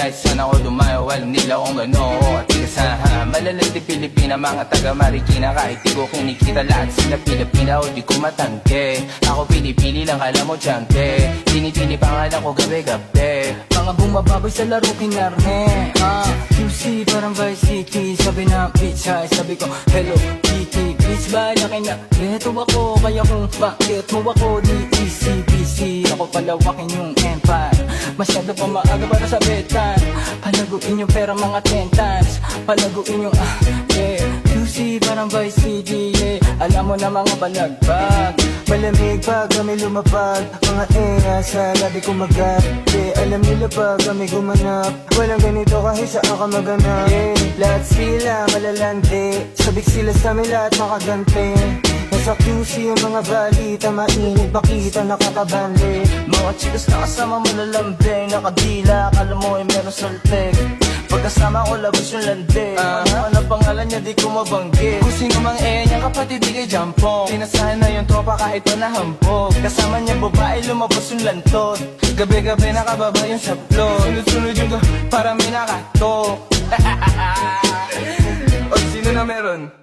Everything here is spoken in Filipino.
kahit saan ako dumayo, alam nila kung gano'n at tigasahan. Malalandi Pilipina, mga taga Marikina, kahit di ko kinikita lahat sila Pilipina o di ko matangke. Ako pili-pili lang, kala mo tiyangke, pinipili pangalan ko gabi-gabi. Mga bumababoy sa laro kinarne, QC parang Vice City. Sabi na bitch hi, sabi ko hello Kitty. Bitch ba laki na beto ako, kaya kung bakit mo ako di easy busy. Ako palawakin yung empire, masyado pa maaga para sa betan. Palaguin yung pera mga 10 times, palaguin yung yeah. QC parang Vice City, yeah. Alam mo na mga balagbag, malamig pag kami lumapag. Mga sa labi ko magat, yeah. Alam nila pag kami gumanap, walang ganito kahit saan ka maganap, yeah. Lahat sila malalandi, sabik sila sa amin lahat makagante. Nasa QC yung mga balita, mainit makita nakakabali. Mga chicas na kasama malalambing, nakadila, akala mo ay meron saltek. Pagkasama ko labas yung lande, ano pangalan niya di ko mabanggit. Kung sino mang niyang kapatid di kay Jampong, sinasahan na yung tropa kahit wala-hambog. Kasama niya babae lumabas yung lantot, gabi-gabi nakababa yung saplot. Sunod-sunod yung para may nakatok. O sino na meron?